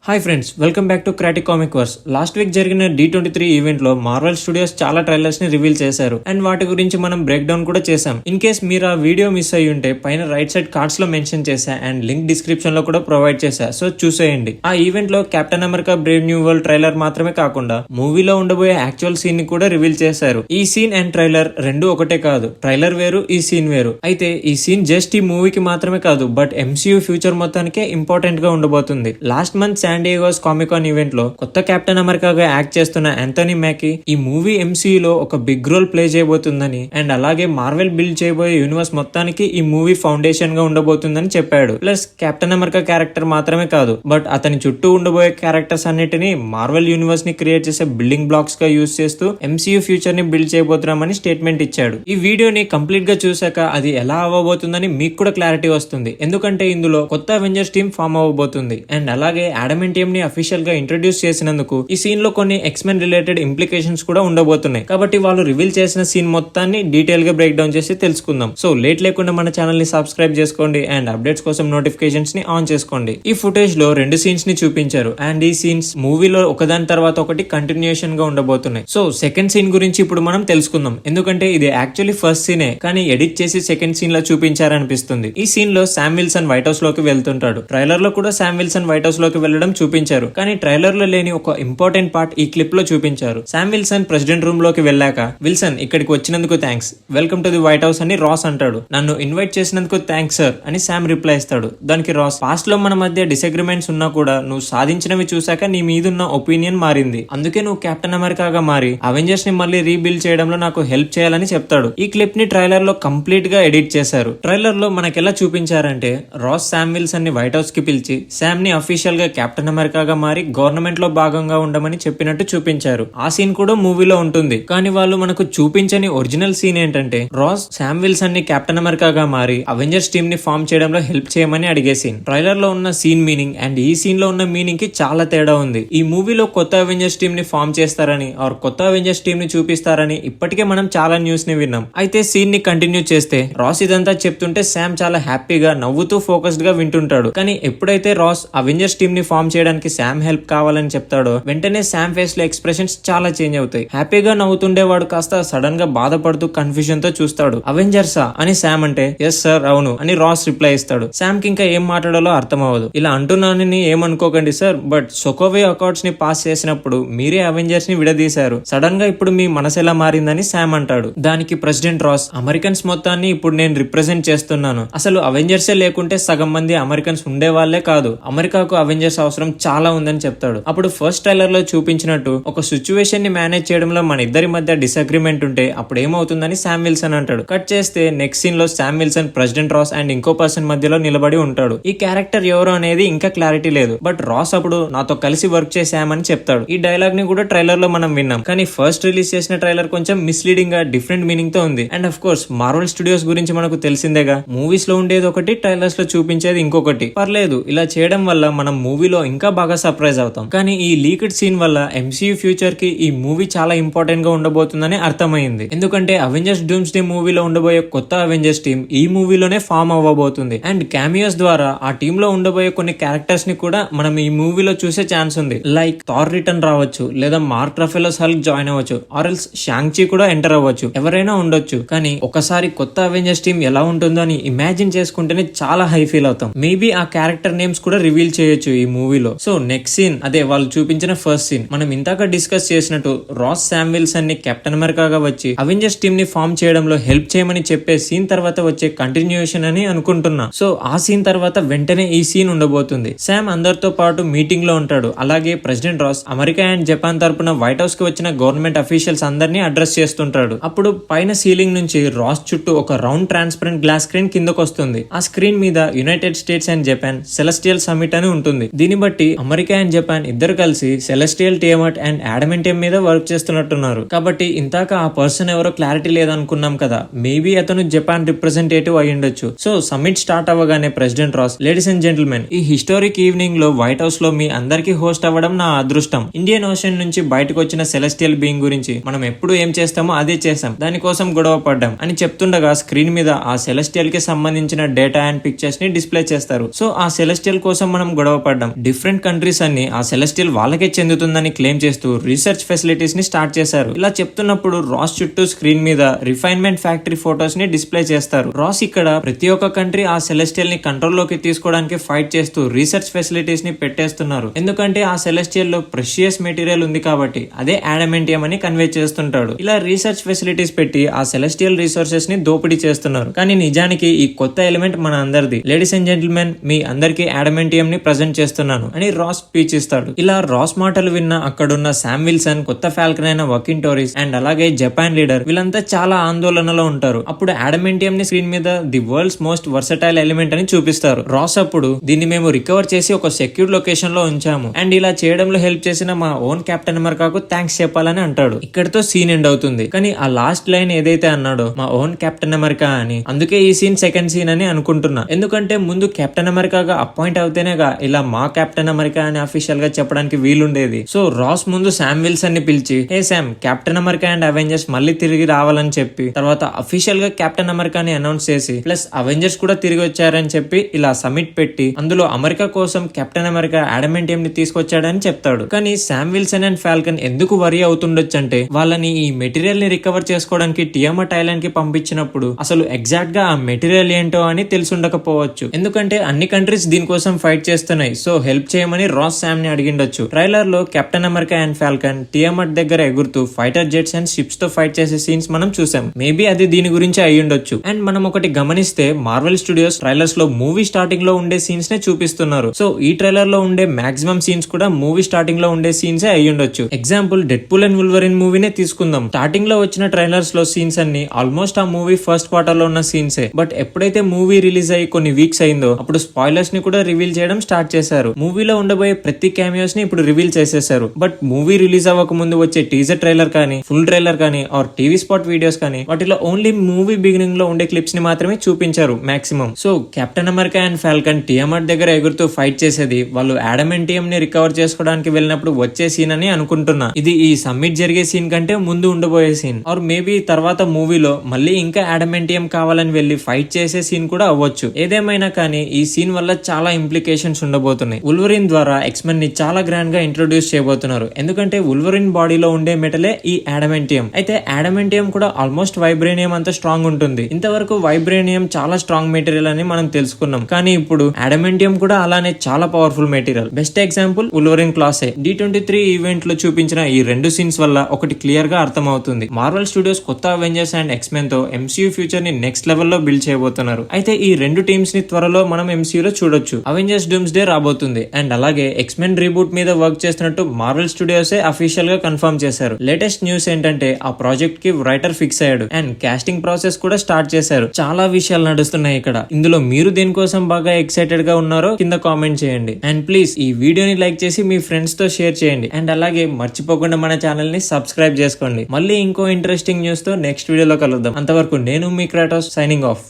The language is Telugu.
Hi friends, welcome back to క్రాటిక్ కామిక్ వర్స్. లాస్ట్ వీక్ జరిగిన D23 ఈవెంట్ లో మార్వెల్ స్టూడియోస్ చాలా ట్రైలర్స్ ని రివీల్ చేశారు అండ్ వాటి గురించి మనం బ్రేక్ డౌన్ కూడా చేశాం. ఇన్ కేస్ మీరు ఆ వీడియో మిస్ అయ్యి ఉంటే పైన రైట్ సైడ్ కార్డ్స్ లో మెన్షన్ చేశా అండ్ లింక్ డిస్క్రిప్షన్ లో కూడా ప్రొవైడ్ చేశా, సో చూసేయండి. ఆ ఈవెంట్ లో captain America Brave new world trailer మాత్రమే కాకుండా మూవీలో ఉండబోయే యాక్చువల్ సీన్ ని కూడా రివీల్ చేశారు. ఈ సీన్ అండ్ ట్రైలర్ రెండు ఒకటే కాదు, ట్రైలర్ వేరు, ఈ సీన్ వేరు. అయితే ఈ సీన్ జస్ట్ ఈ మూవీకి మాత్రమే కాదు, బట్ MCU ఫ్యూచర్ మొత్తానికే ఇంపార్టెంట్ గా ఉండబోతుంది. Last month San Diego's Comic Con event లో కొత్త కెప్టెన్ అమెరికాగా యాక్ట్ చేస్తున్న యాంథనీ మ్యాకీ ఈ మూవీ MCU లో ఒక బిగ్ రోల్ ప్లే చేయబోతుందని అండ్ అలాగే మార్వెల్ బిల్డ్ చేయబోయే యూనివర్స్ మొత్తానికి ఈ మూవీ ఫౌండేషన్ గా ఉండబోతుందని చెప్పాడు. ప్లస్ కెప్టెన్ అమెరికా క్యారెక్టర్ మాత్రమే కాదు, బట్ అతని చుట్టూ ఉండబోయే క్యారెక్టర్స్ అన్నిటిని మార్వెల్ యూనివర్స్ ని క్రియేట్ చేసే బిల్డింగ్ బ్లాక్స్ గా యూజ్ చేస్తూ MCU ఫ్యూచర్ ని బిల్డ్ చేయబోతున్నామని స్టేట్మెంట్ ఇచ్చాడు. ఈ వీడియోని కంప్లీట్ గా చూసాక అది ఎలా అవ్వబోతుందని మీకు కూడా క్లారిటీ వస్తుంది, ఎందుకంటే ఇందులో కొత్త అవెంజర్స్ టీమ్ ఫామ్ అవ్వబోతుంది అండ్ అలాగే అడామంటియం ని అఫీషియల్ గా ఇంట్రడ్యూస్ చేసినందుకు ఈ సీన్ లో కొన్ని ఎక్స్మెన్ రిలేటెడ్ ఇంప్లికేషన్స్ కూడా ఉండబోతున్నాయి. కాబట్టి వాళ్ళు రివీల్ చేసిన సీన్ మొత్తాన్ని డీటెయిల్ గా బ్రేక్ డౌన్ చేసి తెలుసుకుందాం. సో లేట్ లేకుండా మన ఛానల్ ని సబ్స్క్రైబ్ చేసుకోండి అండ్ అప్డేట్స్ కోసం నోటిఫికేషన్స్ ని ఆన్ చేసుకోండి. ఈ ఫుటేజ్ లో రెండు సీన్స్ ని చూపించారు అండ్ ఈ సీన్స్ మూవీలో ఒకదాని తర్వాత ఒకటి కంటిన్యూషన్ గా ఉండబోతున్నాయి. సో సెకండ్ సీన్ గురించి ఇప్పుడు మనం తెలుసుకుందాం, ఎందుకంటే ఇది యాక్చువల్లీ ఫస్ట్ సీనే కానీ ఎడిట్ చేసి సెకండ్ సీన్ లో చూపించారనిపిస్తుంది. ఈ సీన్ లో శామ్ విల్సన్ వైట్ హౌస్ లోకి వెళ్తుంటాడు. ట్రైలర్ లో కూడా శామ్ విల్సన్ వైట్ హౌస్ లోకి వెళ్లడం చూపించారు, కానీ ట్రైలర్ లో లేని ఒక ఇంపార్టెంట్ పార్ట్ ఈ క్లిప్ లో చూపించారు. శామ్ విల్సన్ ప్రెసిడెంట్ రూమ్ లోకి వెళ్ళాక, విల్సన్ ఇక్కడికి వచ్చినందుకు thanks, welcome to the white house అని రాస్ అంటాడు. నన్ను ఇన్వైట్ చేసినందుకు థ్యాంక్స్ సార్ అని శామ్ రిప్లై ఇస్తాడు. దానికి రాస్, పాస్ట్ లో మన మధ్య డిసగ్రిమెంట్స్ ఉన్నా కూడా నువ్వు సాధించినవి చూసాక నీ మీదున్న ఒపీనియన్ మారింది, అందుకే నువ్వు కెప్టెన్ అమెరికాగా మారి అవెంజర్స్ ని మళ్ళీ రీబిల్డ్ చేయడంలో నాకు హెల్ప్ చేయాలని చెప్తాడు. ఈ క్లిప్ ని ట్రైలర్ లో కంప్లీట్ గా ఎడిట్ చేశారు. ట్రైలర్ లో మనకి ఎలా చూపించారంటే రాస్ శామ్ విల్సన్ ని వైట్ హౌస్ కి పిలిచి శామ్ ని అఫీషియల్ గా కెప్టెన్ అమెరికాగా మారి గవర్నమెంట్ లో భాగంగా ఉండమని చెప్పినట్టు చూపించారు. ఆ సీన్ కూడా మూవీలో ఉంటుంది, కానీ వాళ్ళు మనకు చూపించని ఒరిజినల్ సీన్ ఏంటంటే రాస్ శామ్ విల్సన్ ని కెప్టెన్ అమెరికాగా మారి అవెంజర్స్ టీమ్ ని ఫామ్ చేయడంలో హెల్ప్ చేయమని అడిగే సీన్. ట్రైలర్ లో ఉన్న సీన్ మీనింగ్ అండ్ ఈ సీన్ లో ఉన్న మీనింగ్ కి చాలా తేడా ఉంది. ఈ మూవీలో కొత్త అవెంజర్స్ టీమ్ ని ఫామ్ చేస్తారని ఆర్ కొత్త అవెంజర్స్ టీమ్ ని చూపిస్తారని ఇప్పటికే మనం చాలా న్యూస్ ని విన్నాం. అయితే సీన్ ని కంటిన్యూ చేస్తే రాస్ ఇదంతా చెప్తుంటే శామ్ చాలా హ్యాపీగా నవ్వుతూ ఫోకస్డ్ గా వింటుంటాడు. కానీ ఎప్పుడైతే రాస్ అవెంజర్స్ టీమ్ ని ఫామ్ చేయడానికి శామ్ హెల్ప్ కావాలని చెప్తాడో వెంటనే శామ్ ఫేస్ లో ఎక్స్ప్రెషన్స్ చాలా చేంజ్ అవుతాయి. హ్యాపీగా నవ్వుతుండేవాడు కాస్త సడన్ గా బాధపడుతూ కన్ఫ్యూజన్ తో చూస్తాడు. అవెంజర్సా అని శామ్ అంటే ఎస్ సార్ అవును అని రాస్ రిప్లై ఇస్తాడు. శామ్ కి ఇంకా ఏం మాట్లాడాలో అర్థం అవ్వదు. ఇలా అంటున్నానని ఏమనుకోకండి సార్, బట్ సొకోవే అకౌంట్స్ ని పాస్ చేసినప్పుడు మీరే అవెంజర్స్ ని విడదీశారు, సడన్ గా ఇప్పుడు మీ మనసు ఎలా మారిందని శామ్ అంటాడు. దానికి ప్రెసిడెంట్ రాస్, అమెరికన్స్ మొత్తాన్ని ఇప్పుడు నేను రిప్రజెంట్ చేస్తున్నాను, అసలు అవెంజర్సే లేకుంటే సగం మంది అమెరికన్స్ ఉండే వాళ్లే కాదు, అమెరికాకు అవెంజర్స్ అవసరం చాలా ఉందని చెప్తాడు. అప్పుడు ఫస్ట్ ట్రైలర్ లో చూపించినట్టు ఒక సిచ్యువేషన్ ని మేనేజ్ చేయడంలో మన ఇద్దరి మధ్య డిసగ్రిమెంట్ ఉంటే అప్పుడు ఏమవుతుందని శామ్ విల్సన్ అంటాడు. కట్ చేస్తే నెక్స్ట్ సీన్ లో Sam Wilson president Ross and ఇంకో పర్సన్ మధ్యలో నిలబడి ఉంటాడు. ఈ క్యారెక్టర్ ఎవరు అనేది ఇంకా క్లారిటీ లేదు, బట్ రాస్ అప్పుడు నాతో కలిసి వర్క్ చేశామని చెప్తాడు. ఈ డైలాగ్ ని కూడా ట్రైలర్ లో మనం విన్నాం, కానీ ఫస్ట్ రిలీజ్ చేసిన ట్రైలర్ కొంచెం మిస్లీడింగ్ గా డిఫరెంట్ మీనింగ్ తో ఉంది. And of course Marvel studios గురించి మనకు తెలిసిందేగా, మూవీస్ లో ఉండేది ఒకటి, ట్రైలర్స్ లో చూపించేది ఇంకొకటి. పర్లేదు, ఇలా చేయడం వల్ల మనం మూవీలో ఇంకా బాగా సర్ప్రైజ్ అవుతాం. కానీ ఈ లీక్డ్ సీన్ వల్ల MCU ఫ్యూచర్ కి ఈ మూవీ చాలా ఇంపార్టెంట్ గా ఉండబోతుందని అర్థమైంది, ఎందుకంటే అవెంజర్స్ డూమ్స్ డే మూవీలో ఉండబోయే కొత్త అవెంజర్స్ టీమ్ ఈ మూవీలోనే ఫామ్ అవ్వబోతుంది అండ్ క్యామియోస్ ద్వారా ఆ టీమ్ లో ఉండబోయే కొన్ని క్యారెక్టర్స్ ని కూడా మనం ఈ మూవీలో చూసే ఛాన్స్ ఉంది. లైక్ థార్ రిటర్న్ రావచ్చు, లేదా మార్క్ రఫెలోస్ హల్క్ జాయిన్ అవ్వచ్చు, ఆర్ ఎల్స్ షాంగ్ చి కూడా ఎంటర్ అవ్వచ్చు, ఎవరైనా ఉండొచ్చు. కానీ ఒకసారి కొత్త అవెంజర్స్ టీమ్ ఎలా ఉంటుందో అని ఇమాజిన్ చేసుకుంటేనే చాలా హై ఫీల్ అవుతాం. మేబీ ఆ క్యారెక్టర్ నేమ్స్ కూడా రివీల్ చేయొచ్చు ఈ మూవీలో. సో నెక్స్ట్ సీన్ అదే వాళ్ళు చూపించిన ఫస్ట్ సీన్. మనం ఇందాక డిస్కస్ చేసినట్టు రాస్ శామ్ విల్సన్ ని కెప్టెన్ అమెరికాగా వచ్చి అవెంజర్స్ టీమ్ ని ఫామ్ చేయడంలో హెల్ప్ చేయమని చెప్పే సీన్ తర్వాత వచ్చే కంటిన్యూషన్ అని అనుకుంటున్నా. సో ఆ సీన్ తర్వాత వెంటనే ఈ సీన్ ఉండబోతుంది. శామ్ అందరితో పాటు మీటింగ్ లో ఉంటాడు. అలాగే president Ross America and Japan తరపున వైట్ హౌస్ కి వచ్చిన గవర్నమెంట్ అఫీషియల్స్ అందరినీ అడ్రస్ చేస్తుంటాడు. అప్పుడు పైన సీలింగ్ నుంచి రాస్ చుట్టూ ఒక రౌండ్ ట్రాన్స్పరెంట్ గ్లాస్ స్క్రీన్ కిందకు వస్తుంది. ఆ స్క్రీన్ మీద United states and Japan celestial summit అని ఉంటుంది. దీన్ని బట్టి అమెరికా అండ్ జపాన్ ఇద్దరు కలిసి సెలెస్టియల్ టియామట్ అండ్ అడామంటియం మీద వర్క్ చేస్తున్నట్టున్నారు. కాబట్టి ఇంతాక ఆ పర్సన్ ఎవరో క్లారిటీ లేదనుకున్నాం కదా, మేబీ అతను జపాన్ రిప్రజెంటేటివ్ అయి ఉండొచ్చు. సో సమ్మిట్ స్టార్ట్ అవ్వగానే president Ross, ladies and gentlemen, ఈ హిస్టారిక్ ఈవినింగ్ లో వైట్ హౌస్ లో మీ అందరికీ హోస్ట్ అవ్వడం నా అదృష్టం. ఇండియన్ ఓషన్ నుంచి బయటకు వచ్చిన సెలెస్టియల్ బీయింగ్ గురించి మనం ఎప్పుడు ఏం చేస్తామో అదే చేసాం, దానికోసం గొడవ పడ్డాం అని చెప్తుండగా స్క్రీన్ మీద ఆ సెలెస్టియల్ కి సంబంధించిన డేటా అండ్ పిక్చర్స్ ని డిస్ప్లే చేస్తారు. సో ఆ సెలెస్టియల్ కోసం మనం గొడవ పడ్డాం, డిఫరెంట్ కంట్రీస్ అన్ని ఆ సెలెస్టియల్ వాళ్ళకే చెందుతుందని క్లెయిమ్ చేస్తూ రీసెర్చ్ ఫెసిలిటీస్ ని స్టార్ట్ చేశారు. ఇలా చెప్తున్నప్పుడు రాస్ చుట్టూ స్క్రీన్ మీద రిఫైన్మెంట్ ఫ్యాక్టరీ ఫోటోస్ ని డిస్ప్లే చేస్తారు. రాస్ ఇక్కడ ప్రతి ఒక్క కంట్రీ ఆ సెలెస్టియల్ ని కంట్రోల్ లోకి తీసుకోవడానికి ఫైట్ చేస్తూ రీసెర్చ్ ఫెసిలిటీస్ ని పెట్టేస్తున్నారు. ఎందుకంటే ఆ సెలెస్టియల్ లో ప్రెషియస్ మెటీరియల్ ఉంది కాబట్టి అదే ఆడమెంటియం అని కన్వే చేస్తుంటాడు. ఇలా రీసెర్చ్ ఫెసిలిటీస్ పెట్టి ఆ సెలెస్టియల్ రిసోర్సెస్ ని దోపిడీ చేస్తున్నారు. కానీ నిజానికి ఈ కొత్త ఎలిమెంట్ మన అందరిది. లేడీస్ అండ్ జెంటిల్మెన్, మీ అందరికీ ఆడమెంటియం ని ప్రజెంట్ చేస్తున్నాను అని రాస్ స్పీచ్ ఇస్తాడు. ఇలా రాస్ మాటలు విన్న అక్కడున్న శామ్ విల్సన్, కొత్త ఫాల్కన్ అయిన వకిన్ టోరిస్ అండ్ అలాగే జపాన్ లీడర్ వీళ్ళంతా చాలా ఆందోళనలో ఉంటారు. అప్పుడు ఆడమెంటియం ని స్క్రీన్ మీద the world's most versatile element అని చూపిస్తారు. రాస్ అప్పుడు దీన్ని మేము రికవర్ చేసి ఒక సెక్యూర్ లొకేషన్ లో ఉంచాము అండ్ ఇలా చేయడంలో హెల్ప్ చేసిన మా ఓన్ కెప్టెన్ అమెరికాకు థ్యాంక్స్ చెప్పాలని అంటాడు. ఇక్కడితో సీన్ ఎండ్ అవుతుంది. కానీ ఆ లాస్ట్ లైన్ ఏదైతే అన్నాడో మా ఓన్ కెప్టెన్ అమెరికా అని, అందుకే ఈ సీన్ సెకండ్ సీన్ అని అనుకుంటున్నా. ఎందుకంటే ముందు కెప్టెన్ అమెరికాగా అపాయింట్ అవుతేనేగా ఇలా మా కెప్టెన్ అమెరికా అని అఫీషియల్ గా చెప్పడానికి వీలుండేది. సో రాస్ ముందు శామ్ విల్సన్ ని పిలిచి, hey Sam, Captain America and Avengers మళ్ళీ తిరిగి రావాలని చెప్పి తర్వాత అఫీషియల్ గా కెప్టెన్ అమెరికాని అనౌన్స్ చేసి ప్లస్ అవెంజర్స్ కూడా తిరిగి వచ్చారని చెప్పి ఇలా సమిట్ పెట్టి అందులో అమెరికా కోసం కెప్టెన్ అమెరికా ఆడమెంటియం ని తీసుకొచ్చాడని చెప్తాడు. కానీ శామ్ విల్సన్ అండ్ ఫాల్కన్ ఎందుకు వరీ అవుతుండొచ్చు అంటే వాళ్ళని ఈ మెటీరియల్ ని రికవర్ చేసుకోవడానికి టియామట్ ఐలాండ్ కి పంపించినప్పుడు అసలు ఎగ్జాక్ట్ గా ఆ మెటీరియల్ ఏంటో అని తెలుసుండకపోవచ్చు. ఎందుకంటే అన్ని కంట్రీస్ దీనికోసం ఫైట్ చేస్తున్నాయి. సో హెల్ప్ చేయమని రాస్ శామ్ ని అడిగిండొచ్చు. ట్రైలర్ లో captain America and Falcon Tiamut దగ్గర ఎగురుతూ ఫైటర్ జెట్స్ అండ్ షిప్స్ తో ఫైట్ చేసే సీన్స్ మనం చూసాం. మేబీ అది దీని గురించి అయ్యుండొచ్చు. అండ్ మనం ఒకటి గమనిస్తే మార్వెల్ స్టూడియోస్ ట్రైలర్స్ లో మూవీ స్టార్టింగ్ లో ఉండే సీన్స్ నే చూపిస్తున్నారు. సో ఈ ట్రైలర్ లో ఉండే మాక్సిమం సీన్స్ కూడా మూవీ స్టార్టింగ్ లో ఉండే సీన్స్ అయ్యుండొచ్చు. ఎగ్జాంపుల్ డెడ్పూల్ అండ్ వుల్వరిన్ మూవీనే తీసుకుందాం. స్టార్టింగ్ లో వచ్చిన ట్రైలర్స్ లో సీన్స్ అన్ని ఆల్మోస్ట్ ఆ మూవీ ఫస్ట్ క్వార్టర్ లో ఉన్న సీన్సే. బట్ ఎప్పుడైతే మూవీ రిలీజ్ అయ్యి కొన్ని వీక్స్ అయిందో అప్పుడు స్పాయిలర్స్ ని కూడా రివీల్ చేయడం స్టార్ట్ చేశారు. మూవీలో ఉండబోయే ప్రతి క్యామియోస్ ని ఇప్పుడు రివీల్ చేసేసారు. బట్ మూవీ రిలీజ్ అవ్వక ముందు వచ్చే టీజర్ ట్రైలర్ కానీ, ఫుల్ ట్రైలర్ కానీ ఆర్ టీవీ స్పాట్ వీడియోస్ కానీ వాటిలో ఓన్లీ మూవీ బిగినింగ్ లో ఉండే క్లిప్స్ ని మాత్రమే చూపించారు maximum. So Captain America and Falcon Tiamut దగ్గర ఎగురుతూ ఫైట్ చేసేది వాళ్ళు ఆడమెంటియం ని రికవర్ చేసుకోవడానికి వెళ్ళినప్పుడు వచ్చే సీన్ అని అనుకుంటున్నా. ఇది ఈ సమ్మిట్ జరిగే సీన్ కంటే ముందు ఉండబోయే సీన్ ఆర్ మేబీ తర్వాత మూవీలో మళ్ళీ ఇంకా ఆడమెంటియం కావాలని వెళ్లి ఫైట్ చేసే సీన్ కూడా అవ్వచ్చు. ఏదేమైనా కానీ ఈ సీన్ వల్ల చాలా ఇంప్లికేషన్స్ ఉండబోతున్నాయి. వుల్వరిన్ ద్వారా ఎక్స్మెన్ ని చాలా గ్రాండ్ గా ఇంట్రొడ్యూస్ చేయబోతున్నారు. ఎందుకంటే వుల్వరిన్ బాడీలో ఉండే మెటలే ఈ ఆడమెంటియం. అయితే ఆడమెంటియం కూడా ఆల్మోస్ట్ వైబ్రేనియం అంత స్ట్రాంగ్ ఉంటుంది. ఇంతవరకు వైబ్రేనియం చాలా స్ట్రాంగ్ మెటీరియల్ అని మనం తెలుసుకున్నాం. కానీ ఇప్పుడు ఆడమెంటియం కూడా అలానే చాలా powerful material. Best example Wolverine క్లాసే. D23 ఈవెంట్ లో చూపించిన ఈ రెండు సీన్స్ వల్ల ఒకటి క్లియర్ గా అర్థమవుతుంది. మార్వెల్ స్టూడియోస్ కొత్త అవెంజర్స్ అండ్ ఎక్స్మెన్ తో MCU ఫ్యూచర్ ని నెక్స్ట్ లెవెల్ లో బిల్డ్ చేయబోతున్నారు. అయితే ఈ రెండు టీమ్స్ ని త్వరలో మనం MCU లో చూడొచ్చు. అవెంజర్స్ డూమ్స్డే రాబోతుంది అండ్ అలాగే ఎక్స్మెన్ రీబూట్ మీద వర్క్ చేస్తున్నట్టు మార్వెల్ స్టూడియోసే అఫీషియల్ గా కన్ఫర్మ్ చేశారు. లేటెస్ట్ న్యూస్ ఏంటంటే ఆ ప్రాజెక్ట్ కి రైటర్ ఫిక్స్ అయ్యాడు అండ్ కాస్టింగ్ ప్రాసెస్ కూడా స్టార్ట్ చేశారు. చాలా విషయాలు నడుస్తున్నాయి ఇక్కడ. ఇందులో మీరు దేనికోసం బాగా ఎక్సైటెడ్ గా ఉన్నారో కింద కామెంట్ చేయండి. అండ్ ప్లీజ్ ఈ వీడియోని లైక్ చేసి మీ ఫ్రెండ్స్ తో షేర్ చేయండి. అండ్ అలాగే మర్చిపోకుండా మన ఛానల్ ని సబ్స్క్రైబ్ చేసుకోండి. మళ్ళీ ఇంకో ఇంట్రెస్టింగ్ న్యూస్ తో నెక్స్ట్ వీడియోలో కలుద్దాం. అంతవరకు నేను మీ క్రాటోస్ సైనింగ్ ఆఫ్.